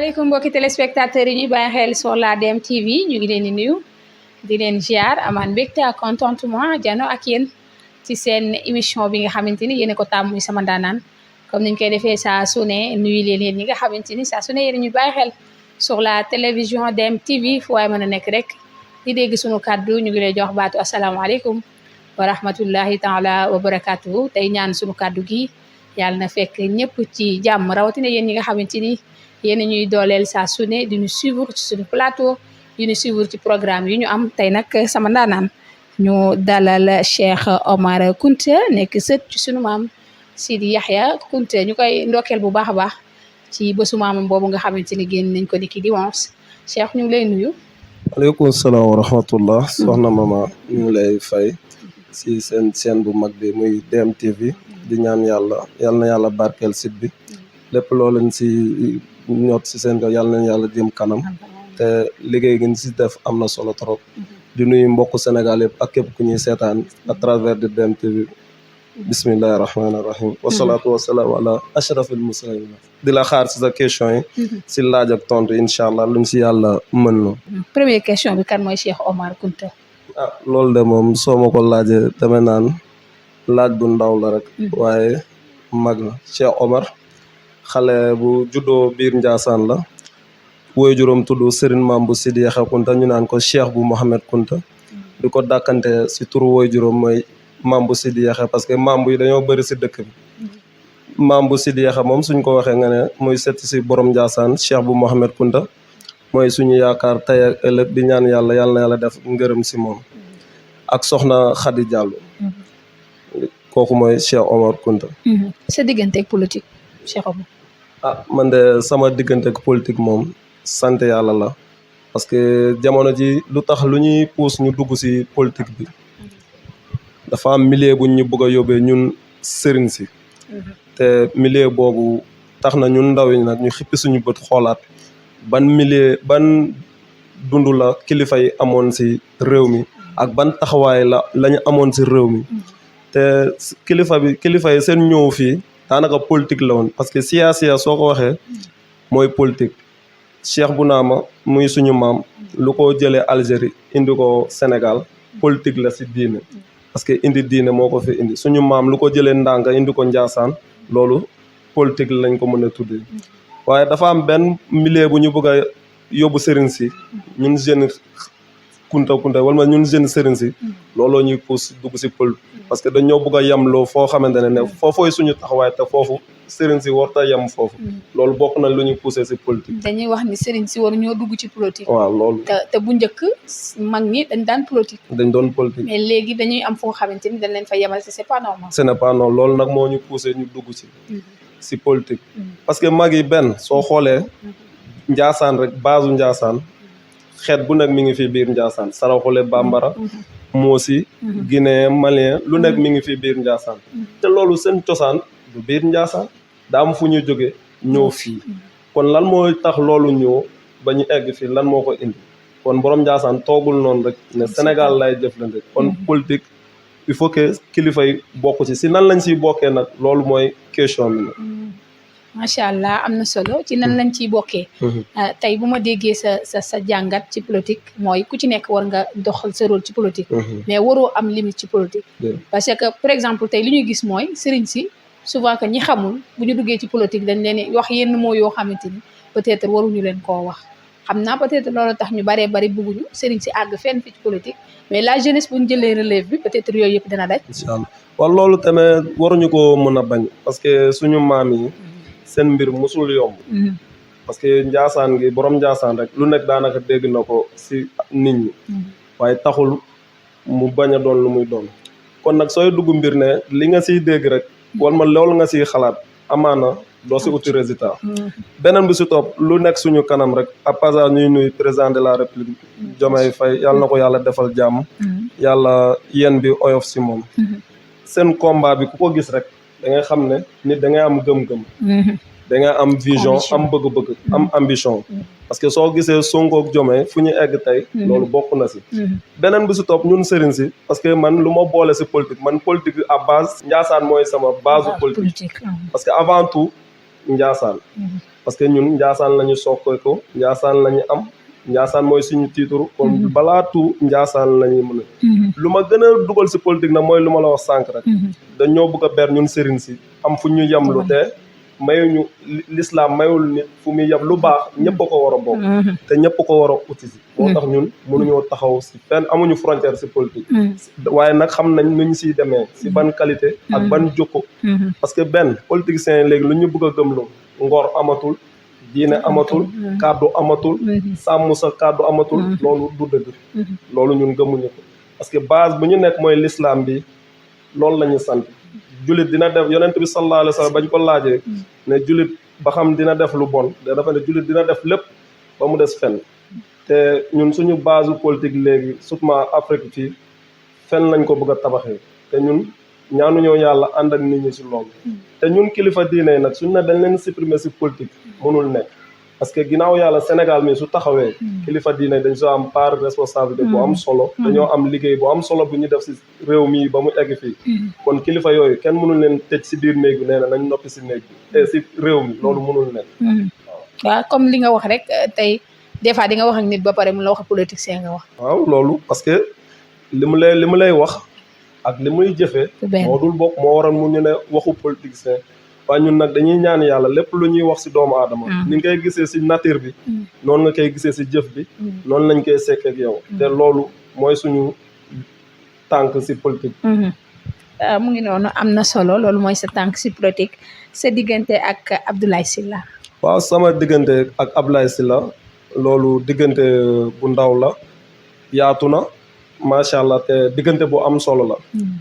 asalaamaaleykum mbokki téléspectateurs yi ñuy bàyyi xel sur la DMTV ñu ngi leen di nuyu di leen ziar amaan mbégte ak contentement jano ak yéen ci seen émission bi nga xamante ni yéen ko tàmm muy sama ndaanaan comme niñ koy defee saa su ne nuyu leen yéen ñi nga xamante ni saa su ne yéen ñu bàyyi xel sur la télévision DMTV fu waaye mën a nekk rek di dégg suñu kàddu ñu ngi lay jox baatu asalaamaaleykum wa rahmatullahi taala wa barakatuhu tey ñaan suñu kàddu gi yàlla na fekk ñëpp ci jàmm rawatina yéen ñi nga xamante ni yéen ñuy dooleel saa su ne di ñu suivre ci suñu plateau di ñu suivre ci programme yi ñu am tey nag sama ndaanaan ñu dalal Cheikh Omar Kounta nekk sët ci suñu maam Sidi Yahya Kounta ñu koy ndokkeel bu baax a baax ci bésu maamam boobu nga xamante ni génn nañ ko niki dimanche Cheikh ñu ngi lay nuyu. aleykum salaam wa rahmatullah soxna mama ñu ngi lay fay si seen bu mag bi muy DMTV di ñaan yàlla na yàlla barkeel site bi lépp loo leen si ñoot si seen ko yàlla na yàlla jëm kanam te liggéey gi si def am na solo trop di nuyu mbokku Sénégal yëpp ak képp ku ñuy seetaan à travers de DMTV bismillahi rahmaani rahim wasalaatu wasalaamu ala ashrafil mursalin di la xaar si sa question yi si laaj ak tontu incha allah luñ si yàlla mën na première question bi kan mooy Cheikh Omar Kounta. loolu de moom soo ma ko laajee dama naan laaj bu ndaw la rek waaye mag na Cheikh Omar xale bu juddoo biir Njaasaan la woy juróom tudd Serigne Maam bu Sidi Yaxya Kounta ñu naan ko Cheikh bu Mohamed Kounta di ko dàkkante si turu woy juróom mooy Maam bu Sidi Yaxya parce que maam yi dañoo bëri si dëkk bi Maam bu Sidi Yaxya moom suñ ko waxee nga ne muy set si borom Njaasaan Cheikh bu Mohamed Kounta mooy suñu yaakaar tey ak ëllëg di ñaan yàlla na yàlla def ngërëm si moom ak soxna Khady Diallo kooku mooy Cheikh Omar Kounta. sa diggante ak politique Cheikh Omar. man de sama diggante ak politique moom sant yàlla la parce que jamono ji lu tax lu ñuy puus ñu dugg si politique bi dafa am milieu buñ ñu bëgg a yóbbee ñun sëriñ si te milieu boobu tax na ñun ndaw yi nag ñu xippi suñu bët xoolaat ban milieu ban dund la kilifa yi amoon si réew mi ak ban taxawaay lañu amoon si réew mi te kilifa yi seen ñëw fii daanaka politique la woon parce que siyaasiya soo ko waxee mooy politique Cheikh Bounama muy suñu maam lu ko jëlee Algérie indi ko Sénégal politique la si diine parce que indi diine moo ko fi indi suñu maam lu ko jëlee Ndanga indi ko Njaasaan loolu politique lañ ko mën a tuddee waaye dafa am benn milieu bu ñu bëgg a yóbbu sëriñ si ñun jeune Kounta wala ñun jeune sëriñ si looloo ñuy pousse dugg si pël parce que dañoo bëgg a yemloo foo xamante ne foofooy suñu taxawaay te foofu sëriñ si warta yem foofu loolu bokk na lu ñuy poussé si politique. dañuy wax ni sëriñ si waru ñoo dugg ci politique. waaw loolu. te bu njëkk mag ñi dañ daan politique. dañ doon politique. mais léegi dañuy am foo xamante ni dañ leen fa yemal c'est pas normal. ce n'est pas normal loolu nag moo ñu poussé ñu dugg si politique. parce que mag yi benn soo xoolee Njaasaan rek base Njaasaan xeet bu nekk mi ngi fi biir Njaasaan Saraxule Bambara Moosi Guinée Malien lu nekk mi ngi fi biir Njaasaan te loolu seen cosaan du biir Njaasaan daa am fu ñu jóge ñëw fii kon lan moo tax loolu ñëw ba ñu egg fii lan moo ko indi kon borom Njaasaan toogul noonu rek ne Sénégal lay jëflante kon politique il faut que kilifa yi bokk ci si nan lañ siy bokkee nag loolu mooy question bi nag macha allah am na solo ci nan lañ ciy bokkee tey bu ma déggee sa jàngat ci politique mooy ku ci nekk war nga doxal sa rôle ci politique mais waroo am limite ci politique parce que par exemple tey li ñuy gis mooy sëriñ si souvent que ñi xamul bu ñu duggee ci politique dañ leen wax yenn moo yoo xamante ni peut-être waruñu leen koo wax xam naa peut-être loolu tax ñu baree bari bëgguñu sëriñ si àgg fenn fi ci politique mais la jeunesse bu ñu jëlee relève bi peut-être yooyu yëpp dina daj incha allah waaw loolu tamit waruñu ko mën a bañ parce que suñu maam yi seen mbir musul yomb parce que Njaasaan gi borom Njaasaan rek lu nekk daanaka dégg na ko si nit ñi waaye taxul mu bañ a doon lu muy doon kon nag sooy dugg mbir ne li nga siy dégg rek wala ma loolu nga siy xalaat amaana doo si uti résultat beneen bi si topp lu nekk suñu kanam rek à passage ñuy nuy président de la république Diomaye Faye yàlla na ko yàlla defal jàmm yàlla yéen bi oyof si moom seen combat bi ku ko gis rek da ngay xam ne nit da ngay am gëm-gëm da ngay am vision am bëgg-bëgg am ambition parce que soo gisee Sonko ak Diomaye fu ñu egg tey loolu bokk na si beneen bi si topp ñun sëriñ si parce que man lu ma boole si politique man politique à base Njaasaan mooy sama base politique parce que avant tout Njaasaan parce que ñun Njaasaan lañu sokkee ko Njaasaan lañu am Njaasaan mooy suñu titre kon balaatu Njaasaan lañuy mën a lu ma gën a dugal si politique nag mooy lu ma la wax sànq rek dañoo bëgg a ber ñun sëriñ si am fu ñu yemlu te mayuñu l'islam mayul nit fu muy yem lu baax ñëpp a ko war a bokk te ñëpp ko war a uti si moo tax ñun mënuñoo taxaw si fenn amuñu frontière si politique waaye nag xam nañ nu ñu siy demee si ban qualité ak ban jukko parce que benn politicien yi léegi lu ñu bëgg a gëmloo ngor amatul diine amatul kàddu amatul sàmm sa kàddu amatul loolu du dëgg loolu ñun gëmuñu ko parce que base bu ñu nekk mooy l'islam bi loolu la ñu sant jullit dina def yonent bi sallallahu alayhi wa sallam bañ ko laajee ne jullit ba xam dina def lu bon dafa ne jullit dina def lépp ba mu des fenn te ñun suñu base politique léegi surtout Afrique fii fenn lañ ko bëgg a tabaxee te ñun ñaanuñoo yàlla ànd ak nit ñi si loolu te ñun kilifa diine yi nag suñ ne dañ leen supprimer si politique mënul nekk parce que ginnaaw yàlla Sénégal mi su taxawee kilifa diine dañ soo am part responsabilité bu am solo dañoo am liggéey bu am solo bu ñu def si réew mi ba mu egg fii kon kilifa yooyu kenn mënul leen tëj si biir néeg bi nee na nañ noppi si néeg bi te si réew mi loolu mënul nekk waaw comme li nga wax rek tey des fois di nga wax ak nit ba pare mu la wax politicien nga wax waaw loolu parce que li mu lay wax ak li muy jëfee moo dul bokk moo waral mu ñu ne waxu politicien waaye ñun nag dañuy ñaan yàlla lépp lu ñuy wax si doomu aadama ni nga koy gisee si nature bi noonu nga koy gisee si jëf bi noonu lañ koy sekkee ak yow te loolu mooy suñu tànk si politique mu ngi noonu am na solo loolu mooy sa tànk si politique sa diggante ak Abdoulaye Sylla waaw sama diggante ak Abdoulaye Sylla loolu diggante bu ndaw la yaatu na macha allah te diggante bu am solo la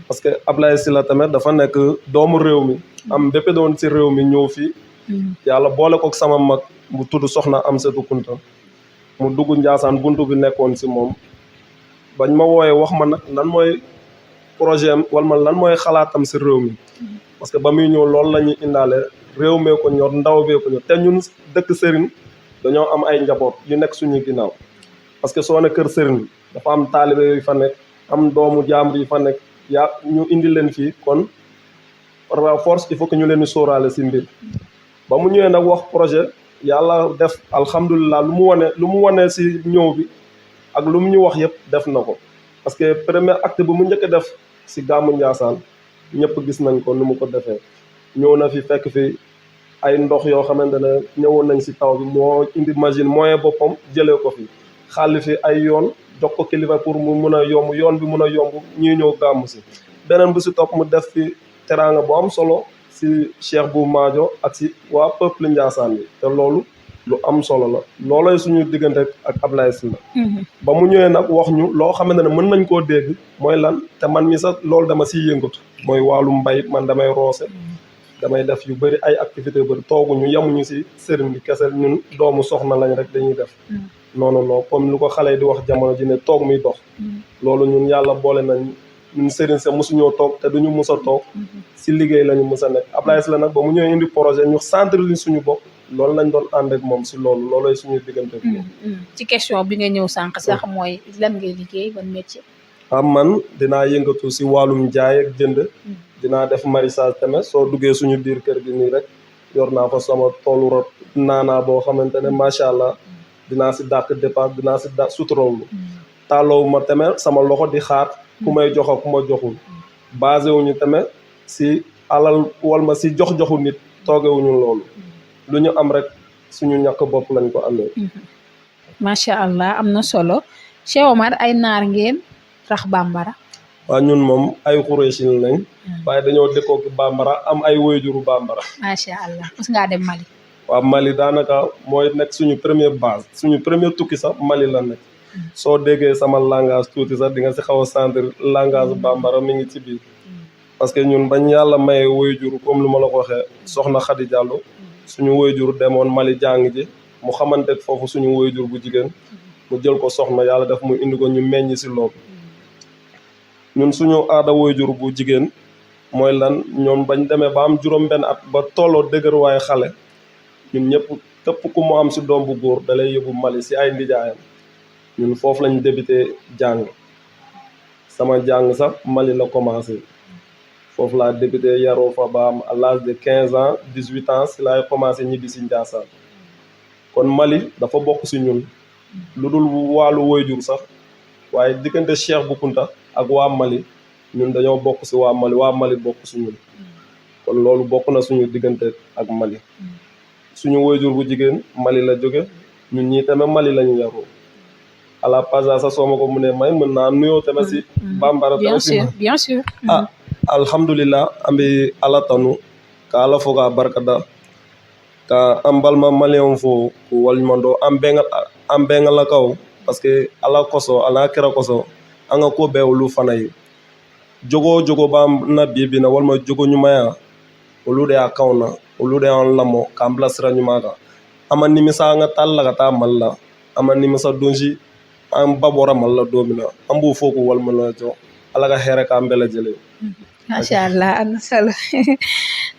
parce que Abdoulaye Sylla tamit dafa nekk doomu réew mi am bépp doon si réew mi ñëw fii yàlla boole ko sama mag bu tudd Soxna Amsatou Kounta mu dugg Njaasaan buntu bi nekkoon si moom bañ ma wooyee wax ma nag lan mooy projet am wala ma lan mooy xalaatam si réew mi parce que ba muy ñëw loolu la ñuy indaale réew mee ko ñor ndaw bee ko ñor te ñun dëkk sëriñ dañoo am ay njaboot yu nekk suñu ginnaaw parce que soo ne kër sëriñ dafa am taalibe yu fa nekk am doomu jàmbur yi fa nekk yaa ñu indi leen fii kon par force il faut que ñu leen di sóoraale si mbir ba mu ñëwee nag wax projet yàlla def alhamdulilah lu mu wane si ñëw bi ak lu mu ñu wax yëpp def na ko parce que premier acte bi mu njëkk a def si gàmmu Njaasaan ñëpp gis nañ ko nu mu ko defee ñëw na fi fekk fi ay ndox yoo xamante ne ñëwoon nañ si taw bi moo indi machine moyen boppam jëlee ko fi xàll fi ay yoon jox ko kilifa pour mu mun a yomb yoon bi mun a yomb ñuy ñëw gàmmu si beneen bu si topp mu def fi teraanga bu am solo si Cheikh bu Maajo ak si waa peuple Njaasaan bi te loolu lu am solo la loolooy suñu diggante ak Abdoulaye Sylla ba mu ñëwee nag wax ñu loo xamante ne mën nañ koo dégg mooy lan te man mi sax loolu dama siy yëngatu mooy wàllum mbay man damay roose damay def yu bëri ay activité yu bëri tooguñu yemuñu si sëriñ bi kese ñun doomu soxna lañ rek dañuy def non comme lu ko xale yi di wax jamono ji ne toog muy dox loolu ñun yàlla boole nañ ñun sëriñ sa mosuñoo toog te duñu mus a toog si liggéey lañu mus a nekk Abdoulaye Sylla nag ba mu ñëwee indi projet ñu centre li suñu bopp loolu lañ doon ànd ak moom si loolooy suñuy diggante bi ci question bi nga ñëw sànq sax mooy lan ngay liggéey ban métier man dinaa yëngatu si wàllum jaay ak jënd dinaa def maraîchage tamit soo duggee suñu biir kër gi nii rek yor naa fa sama toolu rot naanaa boo xamante ne macha allah dinaa si dàq dépense dinaa si dàq suturawlu tàlloowu ma tamit sama loxo di xaar ku may jox ak ku ma joxul basé wuñu tamit si alal wal ma si jox-joxu nit toogewuñu loolu lu ñu am rek suñu ñàkk bopp lañ ko amee macha allah am na solo Cheikh Omar ay naar ngeen rax bambara waaw ñun moom ay xureesin lañ waaye dañoo dëkkoo ki bambara am ay wéyjuru bambara macha allah mos ngaa dem Mali waaw Mali daanaka mooy nekk suñu première base suñu premier tukki sax Mali la nekk soo déggee sama langage tuuti sax di nga si xaw a sentir langage bambara mi ngi ci biir parce que ñun bañ yàlla maye wéyjuru comme lu ma la ko waxee soxna Khady Diallo suñu wéyjur demoon Mali jàng ji mu xamante foofu suñu wéyjur bu jigéen mu jël ko soxna yàlla def mu indi ko ñu meññ si loolu ñun suñu aada wéyjur bu jigéen mooy lan ñoom bañ demee ba am juróom-benn at ba tolloo dëgër waaye xale ñun ñëpp képp ku mu am si doom bu góor da lay yóbbu Mali si ay ndijaayam ñun foofu lañ débuté jàng sama jàng sax Mali la commencé foofu laa débuté yaroo fa ba am à l'âge de 15 ans 18 ans si laay commencé ñibbi si Ndiassane kon Mali dafa bokk si ñun lu dul wàllu woyjur sax waaye diggante Cheikh Bou Kounta ak waa Mali ñun dañoo bokk si waa Mali bokk si ñun kon loolu bokk na suñu diggante ak Mali suñu woyjur bu jigéen Mali la jóge ñun ñii tamit Mali lañu yaroo à la pasa sa soo ma ko mu ne may mën naa nuyoo tamit si bambara tamit si bien sûr alhamdulillah ambi ala tanu ka ala fo ka barkada ka an balima maliyɛnw fo k'u waleɲumandɔn an bɛɛ ŋalakaw parce que ala kosɔn a n'a kɛra kosɔn an ka ko bɛɛ olu fana ye jogo o jogo b'an na bi na walima jogo ɲumanya olu de y'a kanw na olu de y'an lamɔ k'an bila sira ɲuman kan an ma nimisa an ka taali la ka taa Mali la an ma nimisa donsi an ba bɔra Mali la don min na an b'u fo k'u waleɲumandɔn ala ka hɛrɛ k'an bɛɛ lajɛlen macha allah am na solo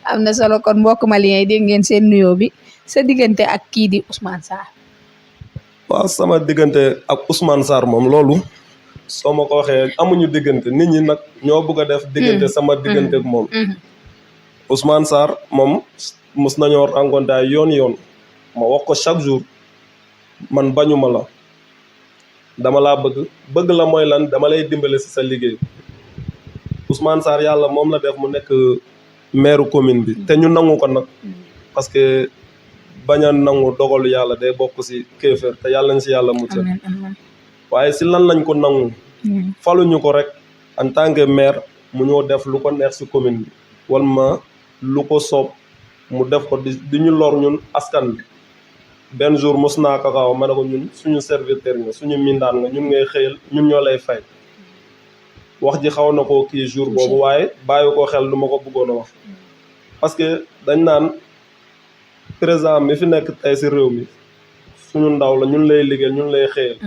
am na solo kon mbokk malien yi dégg ngeen seen nuyoo bi sa diggante ak kii di Ousmane Sarr. waaw sama diggante ak Ousmane Sarr moom loolu soo ma ko waxee amuñu diggante nit ñi nag ñoo bëgg a def diggante sama diggante ak moom Ousmane Sarr moom mos nañoo rencontré ay yoon ma wax ko chaque jour man bañuma la dama laa bëgg la mooy lan dama lay dimbale si sa liggéey Ousmane Sarr yàlla moom la def mu nekk maire commune bi te ñu nangu ko nag parce que bañ a nangu dogalu yàlla day bokk si kéefër te yàlla nañ si yàlla muccal waaye si lan lañ ko nangu faluñu ko rek en tant que maire mu ñoo def lu ko neex si commune bi wala ma lu ko soob mu def ko di ñu lor ñun askan bi benn jour mos naa kakaaw ma ne ko ñun suñu serviteur nga suñu mindaan nga ñun ngay xëyal ñun ñoo lay fay wax ji xaw na ko kii jour boobu waaye bàyyi ko xel lu ma ko bëggoon a wax parce que dañ naan président mi fi nekk tey si réew mi suñu ndaw la ñun lay liggéeyal ñun lay xëyal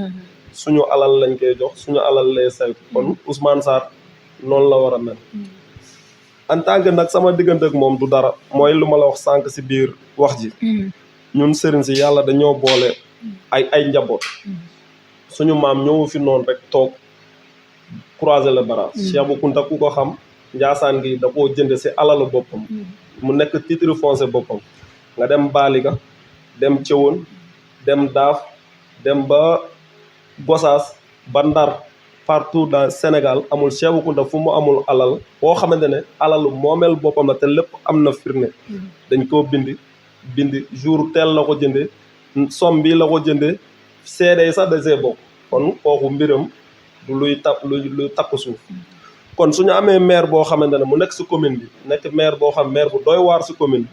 suñu alal lañ koy jox suñu alal lay saytu kon Ousmane Sarr noonu la war a mel en tant que nag sama diggante ak moom du dara mooy lu ma la wax sànq si biir wax ji ñun sëriñ si yàlla dañoo boole ay njaboot suñu maam ñëwu fi noonu rek toog croiser le bras Cheikh Bou Kounta ku ko xam Njaasaan gi da koo jënd si alalu boppam mu nekk titre foncier boppam nga dem Baaliga dem Cëwoon dem Daaf dem ba Gosaas ba Ndar partout dans Sénégal amul Cheikh Bou Kounta fu mu amul alal boo xamante ne alalu moomeel boppam la te lépp am na firnde dañ koo bindi jour teel la ko jënde somme bi la ko jënde seede yi sax da see bokk kon kooku mbiram du luy takk suuf kon suñu amee maire boo xamante ne mu nekk si commune bi nekk maire boo xam maire bu doy waar si commune bi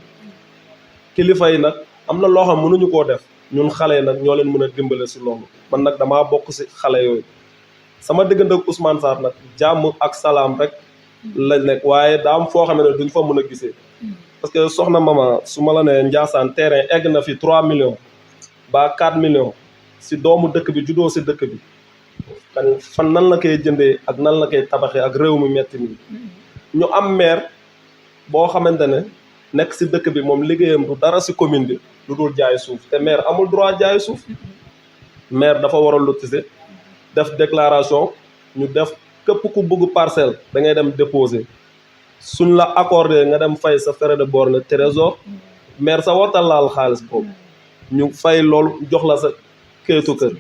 kilifa yi nag am na loo xam mënuñu koo def ñun xale yi nag ñoo leen mën a dimbale si loolu man nag damaa bokk si xale yooyu sama diggante ak Ousmane Sarr nag jàmm ak salaam rek la nekk waaye daa am foo xam ne duñ fa mën a gisee parce que soxna mama su ma la nee Ndiassane terrain egg na fi 3 millions ba 4 millions si doomu dëkk bi juddoo si dëkk bi kan fan nan la koy jëndee ak nan la koy tabaxee ak réew mi metti mi ñu am maire boo xamante ne nekk si dëkk bi moom liggéeyam du dara si commune bi lu dul jaay suuf te maire amul droit jaay suuf maire dafa war a lotissé def déclaration ñu def képp ku bëgg parcelle da ngay dem déposer suñ la accordé nga dem fay sa frais de borne trésor maire sa warta laal xaalis boobu ñu fay loolu jox la sa këyitu kër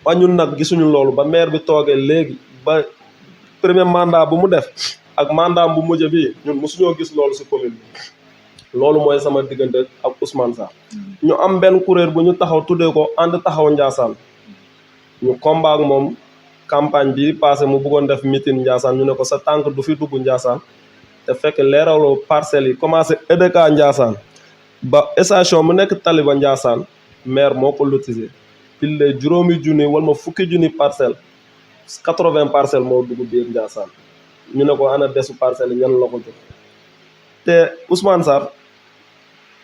waa ñun nag gisuñu loolu ba maire bi toogee léegi ba premier mandat bu mu def ak mandat bu mujj bi ñun mosuñoo gis loolu si commune bi loolu mooy sama diggante ak Ousmane Sarr ñu am benn kuréel bu ñu taxaw tuddee ko ànd taxaw Ndiassane ñu combat ak moom campagne bi passé mu bëggoon def meeting Ndiassane ñu ne ko sa tànk du fi dugg Ndiassane te fekk leeraloo parcelles yi commencé EDK Ndiassane ba station mu nekk Taliba Ndiassane maire moo ko lotissé pile juróomi junni wala ma fukki junni parcelle 80 parcelles moo dugg biir Ndiassane ñu ne ko ana desu parcelles yi ñan la ko jox te Ousmane Sarr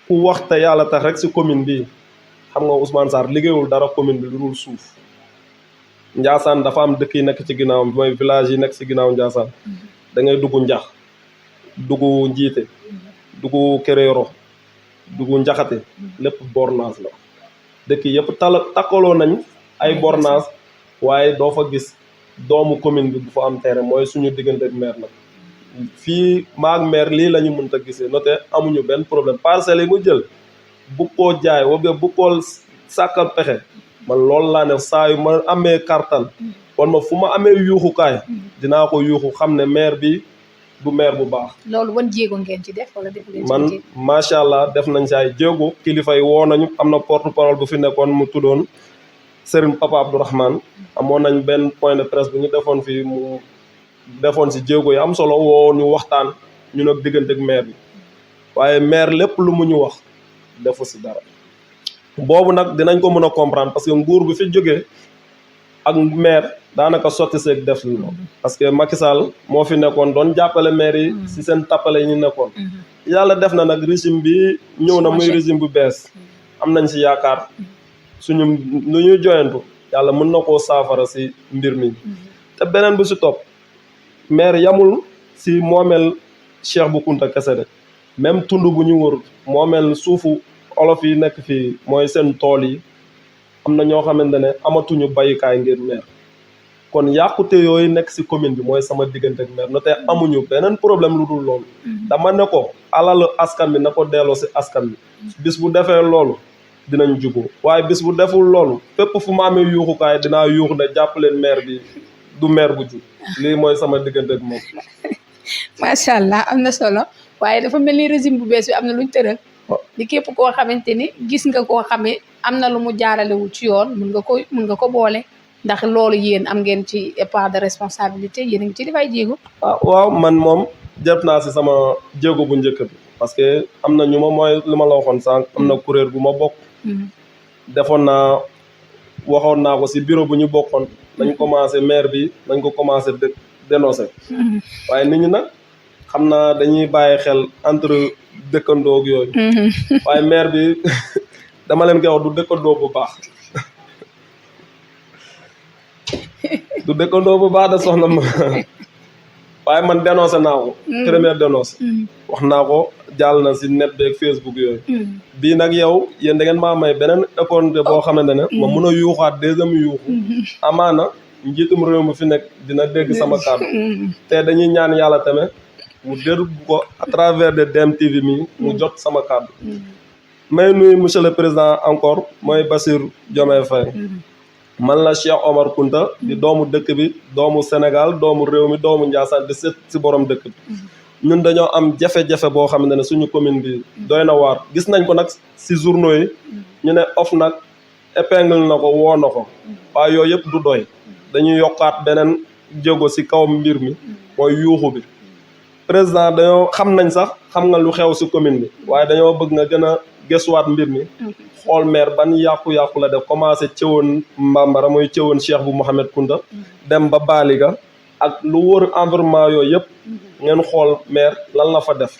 ku wax te yàlla tax rek si commune bi xam nga Ousmane Sarr liggéeyul dara commune bi lu dul suuf Ndiassane dafa am dëkk yi nekk ci ginnaaw mooy village yi nekk ci ginnaaw Ndiassane da ngay dugg Njax dugg Njiite dugg Kéréro dugg Njaxate lépp bornage la dëkk yëpp takkaloo nañ ay bornage waaye doo fa gis doomu commune bi bu fa am terrain mooy suñu diggante ak maire nag fii maag maire lii la ñu mënta gisee noté amuñu benn problème parcelles yi mu jël bu koo jaay wala bu koo sàkkal pexe man loolu laa ne saa yu ma amee kartan wan ma fu ma amee yuuxukaay dinaa ko yuuxu xam ne maire bi du maire bu baax. loolu wan jéego ngeen ci def wala defu leen ci man macha allah def nañ si ay jéego kilifa yi woo nañu am na porte parole bu fi nekkoon mu tuddoon Serigne Papa Abdourahmane amoon nañ benn point de presse bu ñu defoon fii mu defoon si jéego yi am solo woo ñu waxtaan ñu nag diggante ak maire bi waaye maire lépp lu mu ñu wax defu si dara boobu nag dinañ ko mën a comprendre parce que nguur bi fi jógee ak maire daanaka sotti seeg def li parce que Macky Sall moo fi nekkoon doon jàppale maire yi si seen tappale yi ñu nekkoon yàlla def na nag régime bi ñëw na muy régime bu bees am nañ si yaakaar suñu lu ñuy joyantu yàlla mën na koo saafara si mbir mi te beneen bu si topp maire yamul si moomeel Cheikh Bou Kounta kese de même tund bu ñu wër moomeel suufu olof yi nekk fii mooy seen tool yi am na ñoo xamante ne amatuñu bayukaay ngir maire kon yàqute yooyu nekk si commune bi mooy sama diggante ak maire no te amuñu beneen problème lu dul loolu dama ne ko alalu askan bi na ko delloo si askan bi bis bu defee loolu dinañ juboo waaye bis bu deful loolu fépp fu ma amee yuuxukaay dinaa yuux ne jàpp leen maire bi du maire bu jub lii mooy sama diggante ak moom. macha allah am na solo waaye dafa mel ni régime bu bees bi am na luñ tëral di képp koo xamante ni gis nga koo xamee am na lu mu jaaralewul ci yoon mun nga ko boole ndax loolu yéen am ngeen ci part de responsabilité yéen a ngi ci dafay jéego. waaw man moom jot naa si sama jéego bu njëkk bi parce que am na ñu ma mooy li ma la waxoon sànq am na kuréel bu ma bokk. defoon naa waxoon naa ko si bureau bu ñu bokkoon nañ commencé maire bi nañ ko commencé dénoncé waaye nit ñi nag xam naa dañuy bàyyi xel entre dëkkandoo ak yooyu waaye maire bi dama leen koy wax du dëkkandoo bu baax du dëkkandoo bu baax de soxna ma waaye man dénoncé naa ko première dénoncé wax naa ko jàll na si net beeg Facebook yooyu bii nag yow yéen da ngeen maa may beneen opportunité boo xamante ne ma mun a yuuxaat deuxième yuuxu amaana njiitum réew mi fi nekk dina dégg sama kàddu te dañuy ñaan yàlla tamit mu dégg ko à travers de DMTV mi mu jot sama kàddu may nuyu monsieur le président encore mooy Bassirou Diomaye Faye man la Cheikh Omar Kounta di doomu dëkk bi doomu Sénégal doomu réew mi doomu Ndiassane di sët si borom dëkk bi ñun dañoo am jafe-jafe boo xamante ne suñu commune bi doy na waar gis nañ ko nag si journaux yi ñu ne OFNAC épingle na ko woo na ko waaye yooyu yëpp du doy dañuy yokkaat beneen jéego si kaw mbir mi mooy yuuxu bi président dañoo xam nañ sax xam nga lu xew si commune bi waaye dañoo bëgg nga gën a gëstuwaat mbir mi xool maire ban yàqu-yàqu la def commencé cëwoon Mbambara mooy cëwoon Cheikh Bou Mouhamed Kounta dem ba Baliga ak lu wër environnement yooyu yëpp ngeen xool maire lan la fa def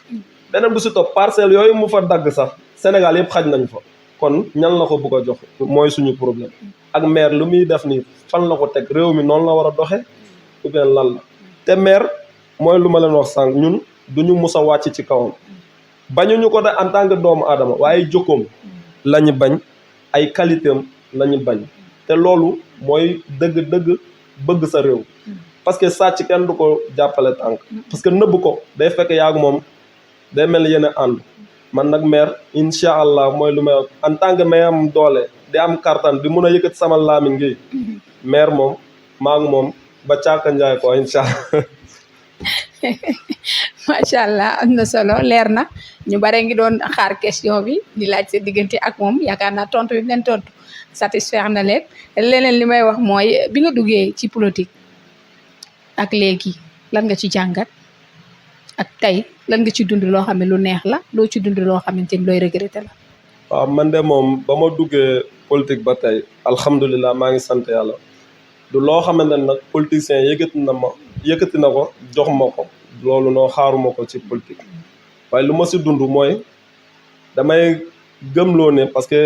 beneen bu si topp parcelle yooyu mu fa dagg sax Sénégal yëpp xaj nañ fa kon ñan la ko bëgg a jox mooy suñu problème ak maire lu muy def nii fan la ko teg réew mi noonu la war a doxe ou bien lan la te maire mooy lu ma leen wax sànq ñun duñu mus a wàcc ci kawam bañuñu ko de en tant que doomu aadama waaye jokkoom lañu bañ ay qualité am lañu bañ te loolu mooy dëgg-dëgg bëgg sa réew parce que sàcc kenn du ko jàppale tànk parce que nëbb ko day fekk yaag moom day mel ni yéen a ànd man nag maire incha allah mooy lu may wax en tant que may am doole di am kartan di mun a yëkkati sama laamin ngi maire moom maa ngi moom ba caaka njaay ko incha allah macha allah am na solo leer na ñu bare ngi doon xaar question bi di laaj sa diggante ak moom yaakaar naa tontu bi leen tontu satisfaire na leen leneen li may wax mooy bi nga duggee ci politique ak léegi lan nga ci jàngat ak tey lan nga ci dund loo xam ne lu neex la loo ci dund loo xamante ni looy regretter la. waaw man de moom ba ma duggee politique ba tey alhamdulilah maa ngi sant yàlla du loo xamante ne nag politicien yëkkati na ko jox ma ko loolu noo xaaruma ko ci politique waaye lu ma si dund mooy damay gëmloo ne parce que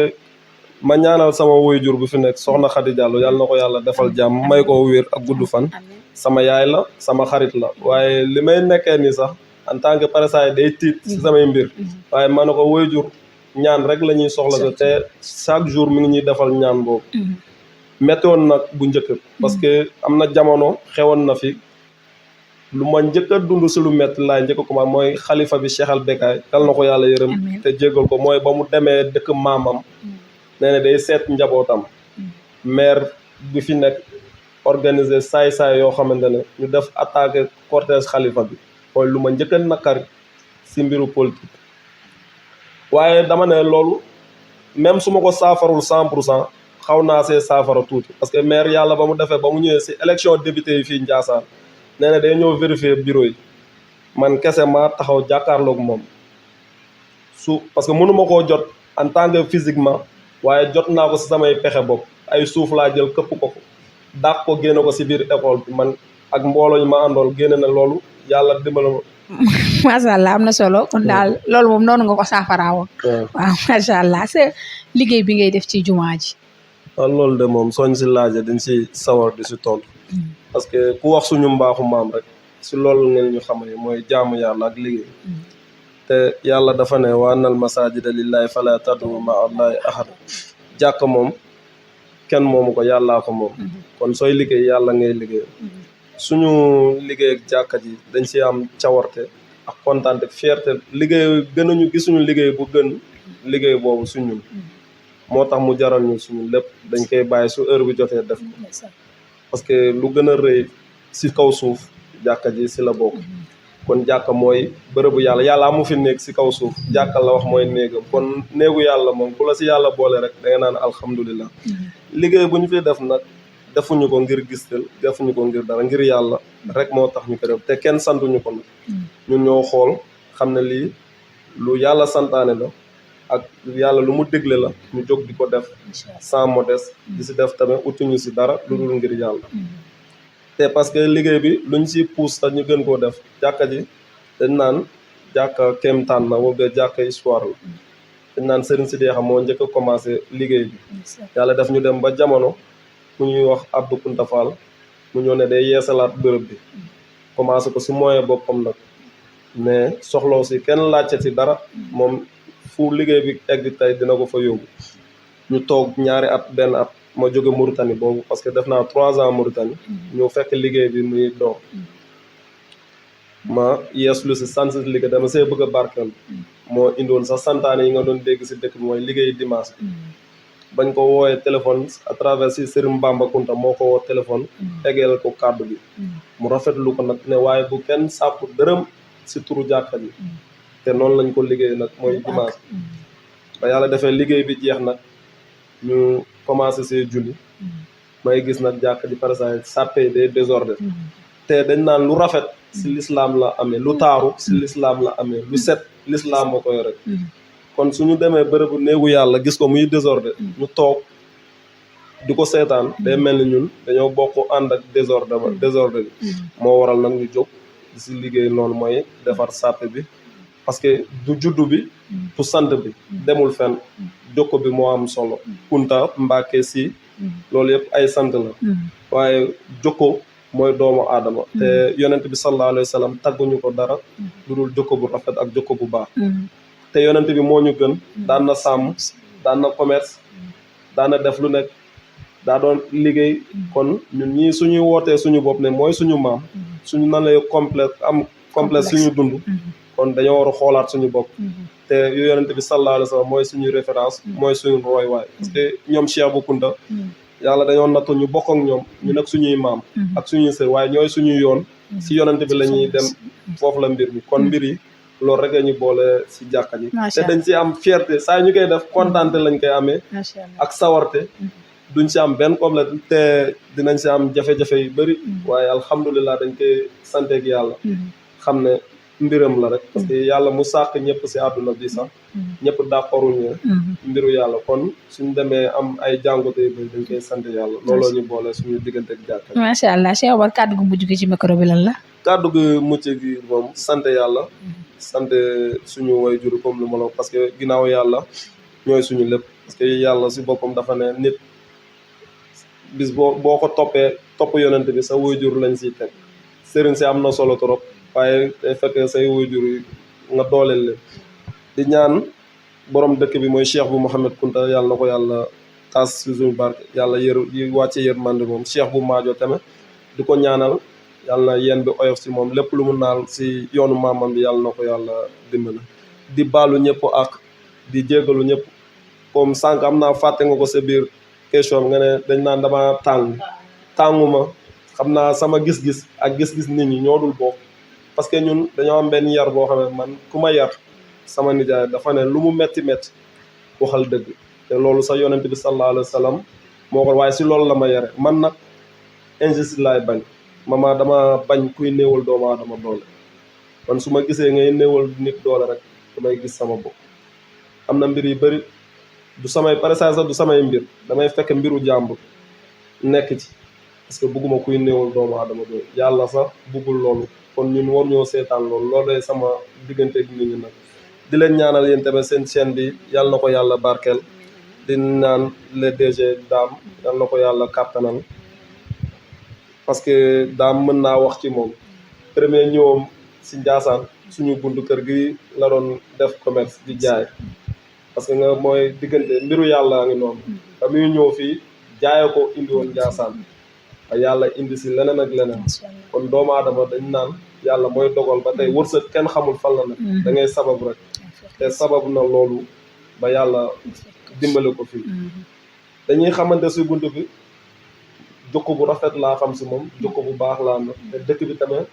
ma ñaanal sama waajur bu fi nekk soxna Khady Diallo yàlla na ko yàlla defal jàmm may ko wér ak gudd fan sama yaay la sama xarit la waaye li may nekkee nii sax en tant que parasay day tiit si samay mbir waaye ma ne ko waajur ñaan rek la ñuy soxla te chaque jour mi ngi ñuy defal ñaan boobu métti woon nag bu njëkk parce que am na jamono xewoon na fi lu ma njëkk a dund si lu métti laay njëkk ko ma mooy xalifa bi Cheikh Al Becaye yal na ko yàlla yërëm te jégal ko mooy ba mu demee dëkk maamam nee na day seet njabootam maire bi fi nekk organiser saay-saay yoo xamante ne ñu def attaqué cortège xalifa bi mooy lu ma njëkk a nakari si mbiru politique waaye dama ne loolu même su ma ko saafarul 100% xaw naa see saafara tuuti parce que maire yàlla ba mu defee ba mu ñëwee si élection député yi fii Ndiassane nee na day ñëw vérifier bureau yi man kese maa taxaw jàkkaarloog moom parce que mënu ma koo jot en tant que physiquement waaye jot naa ko si samay pexe bopp ay suuf laa jël këpp ko dàq ko génne ko si biir école bi man ak mbooloo ñu ma àndool génne na loolu yàlla dimbala ma. macha allah am na solo kon daal loolu moom noonu nga ko saafaraa woon. waaw macha allah sa liggéey bi ngay def ci jumaa ji. waaw loolu de moom sooñ si laajee dañ si sawar di si tontu. parce que ku wax suñu mbaaxu maam rek si loolu ngeen ñu xamee mooy jaamu yàlla ak liggéey. te yàlla dafa ne wa annal masaajida lillahi fala tad'u ma'a allahi ahad jàkk moom kenn moomu ko yàllaa ko moom. kon sooy liggéey yàlla ngay liggéey. suñu liggéey ak jàkka ji dañ si am cawarte ak kontaan ak fierté liggéey gënuñu gisuñu liggéey bu gën liggéey boobu suñu moo tax mu jaral ñu suñu lépp dañ koy bàyyi su heure bi jotee def ko parce que lu gën a rëy si kaw suuf jàkka ji si la bokk kon jàkka mooy bërëbu yàlla amu fi néeg si kaw suuf jàkka la wax mooy néegam kon néegu yàlla moom ku la si yàlla boole rek da nga naan alhamdulilah liggéey bu ñu fi def nag defuñu ko ngir gistal defuñu ko ngir dara ngir yàlla rek moo tax ñu ko def te kenn santuñu ko nag ñun ñoo xool xam ne lii lu yàlla santaane la ak yàlla lu mu dégle la ñu jóg di ko def sans modeste di si def tamit utuñu si dara lu dul ngir yàlla te parce que liggéey bi luñ si pousse sax ñu gën koo def jàkka ji dañ naan jàkka kéemtaan na wala jàkka histoire la dañ naan Serigne Sidiya xam moo njëkk a commencé liggéey bi yàlla def ñu dem ba jamono mu ñuy wax Abdou Kounta Fall mu ñëw ne day yeesalaat bërëb bi commencé ko si moyen boppam nag mais soxlaw si kenn laajte si dara moom fu liggéey bi egg tey dina ko fa yóbbu ñu toog ñaari at benn at ma jóge Mauritanie boobu parce que def naa 3 ans Mauritanie ñëw fekk liggéey bi muy dox ma yeeslu si sant liggéey dama see bëgg a barkeel moo indoon sax santaane yi nga doon dégg si dëkk bi mooy liggéey dimanche bañ ko woowee téléphone à travers si Serigne Bamba Kunta moo ko woo téléphone eggeel ko kàddu bi mu rafetlu ko nag ne waaye bu kenn sàkku dërëm si turu jàkka ji te noonu lañ ko liggéey nag mooy dimanche ba yàlla defee liggéey bi jeex nag ñu commencé see julli may gis nag jàkka ji par exemple sàppe des désordre te dañ naan lu rafet si l'islam la amee lu taaru si l'islam la amee lu set l'islam moo koy rek kon suñu demee bërëbu néegu yàlla gis ko muy désordre ñu toog di ko seetaan day mel ni ñun dañoo bokk ànd ak désordre bi moo waral nag ñu jóg di si liggéey loolu mooy defar sàppe bi parce que du juddu bi du sant bi demul fenn jokko bi moo am solo Kunta Mbàkke si loolu yëpp ay sant la waaye jokko mooy doomu aadama te yonent bi sallallahu alayhi wa sallam tagguñu ko dara lu dul jokko bu rafet ak jokko bu baax te yonent bi moo ñu gën daan na sàmm daan na commerce daan na def lu nekk daa doon liggéey kon ñun ñii suñuy wootee suñu bopp ne mooy suñu maam suñu nan lay complexe suñu dund kon dañoo war a xoolaat suñu bopp te yu yonent bi sallallahu alayhi wa sallam mooy suñu référence mooy suñu roy waay parce que ñoom Cheikh Bou Kounta yàlla dañoo nattu ñu bokk ak ñoom ñu nekk suñuy maam ak suñuy sër waaye ñooy suñuy yoon si yonent bi la ñuy dem foofu la mbir mi kon mbir yi loolu rek ñu boole si jàkka ji te dañ si am fierté saa ñu koy def kontaante lañ koy amee ak sawarte duñ si am benn problème te dinañ si am jafe-jafe yu bëri waaye alhamdulilah dañ koy santeeg yàlla xam ne mbiram la rek parce que yàlla mu sàkk ñëpp si àdduna bi sax ñëpp d'accorduñu mbiru yàlla kon suñ demee am ay jàngote yu bëri dañ koy sant yàlla looloo ñu boole suñu diggante ak jàkka macha allah Cheikh Omar kàddu gu mujj gi ci micro bi lan la kàddu gu mujj gi moom sant yàlla sant suñu waajur comme lu ma la parce que ginnaaw yàlla ñooy suñu lépp parce que yàlla si boppam dafa ne nit bis boo ko topp yonent bi sa waajur lañ siy teg sëriñ si am na solo trop waaye day fekk say waajur yi nga dooleel leen di ñaan borom dëkk bi mooy Cheikh bu Mouhamed Kounta yàlla na ko yàlla taas si suñu barke yàlla yi wàcce yërmande moom Cheikh bu Maajo tamit di ko ñaanal yàlla na yéen bi oyof si moom lépp lu mu naal si yoonu maamam bi yàlla na ko yàlla dimbali di baalu ñëpp ak di jégalu ñëpp comme sànq am naa fàtte nga ko sa biir question nga ne dañ naan dama tànguma xam naa sama gis-gis ak gis-gis nit ñi ñoo dul bokk parce que ñun dañoo am benn yar boo xam ne man ku ma yar sama nijaay dafa ne lu mu metti waxal dëgg te loolu sax yonent bi sallallahu alayhi wa sallam moo ko waaye si loolu la ma yare man nag injustice laay bañ mama dama bañ kuy néewal doomu aadama doole man su ma gisee ngay néewal nit doole rek damay gis sama bopp am na mbir yu bëri du samay par exemple sax du samay mbir damay fekk mbiru jàmbur nekk ci parce que bugguma kuy néewal doomu aadama doole yàlla sax buggul loolu kon ñun war ñoo seetaan loolu day sama diggante ak nit ñi nag di leen ñaanal yéen tamit seen chaîne bi yàlla na ko yàlla barkeel di naan le DG Dame yàlla na ko yàlla kàttanal parce que Dame mën naa wax ci moom premier ñëwam si Ndiassane suñu buntu kër gi la doon def commerce di jaay parce que nga mooy diggante mbiru yàlla ngi noonu ba muy ñëw fii jaayee ko indi woon Ndiassane yàlla indi si leneen ak leneen kon doomu aadama dañ naan yàlla mooy dogal ba tey wërsëg kenn xamul fan la nag da ngay sabab rek te sabab na loolu ba yàlla dimbale ko fii dañuy xamante si bunt bi jukko bu rafet laa xam si moom jukko bu baax laa na te dëkk bi tamit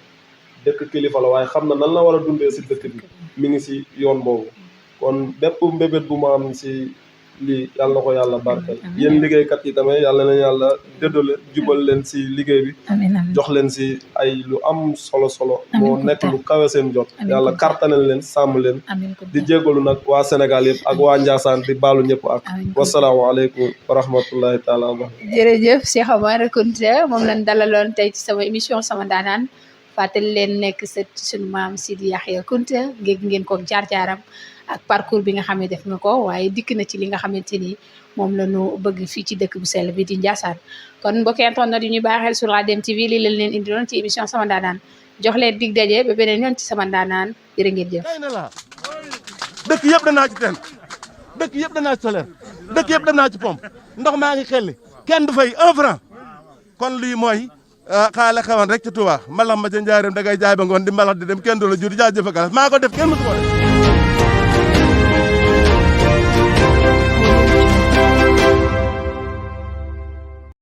dëkk kilifa la waaye xam na nan la war a dundee si dëkk bi mi ngi si yoon boobu kon bépp mbébét bu ma am si lii yàlla na ko yàlla barkeel yéen liggéeykat yi tamit yàlla na yàlla déddale jubal leen si liggéey bi jox leen si ay lu am solo moo nekk lu kawe seen jot yàlla kartanal leen sàmm leen di jégalu nag waa Sénégal yëpp ak waa Ndiassane di baalu ñëpp ak wasalaamaaleykum wa rahmatullahi taala wa barakatuh jërëjëf Cheikh Omar Kounta moom lañ dalaloon tey ci sama émission sama ndaanaan fàttali leen nekk sa suñu maam Sidi Yaxya Kounta ngeen ko jaar-jaaram ak parcours bi nga xam ne def nga ko waaye dikk na ci li nga xamante ni moom la ñu bëgg fii ci dëkk bu sell bi di Ndiassane kon mbokk internet yi ñu bàyyi xel sur ADM TV lii lañ leen indiloon ci émission sama ndaanaan jox leen dig daje ba beneen yoon ci sama ndaanaan jërë ngeen jëf. dëkk yëpp danaa ci teen dëkk yëpp danaa ci solaire dëkk yëpp danaa ci pompe ndox maa ngi xelli kenn du fay 1 franc kon lii mooy xaale xewan rek ci Touba mbalax ma ca njaareem da ngay jaay ba ngoon di mbalax di dem kenn du la jur jaajëf ak maa ko def kenn mësu ko def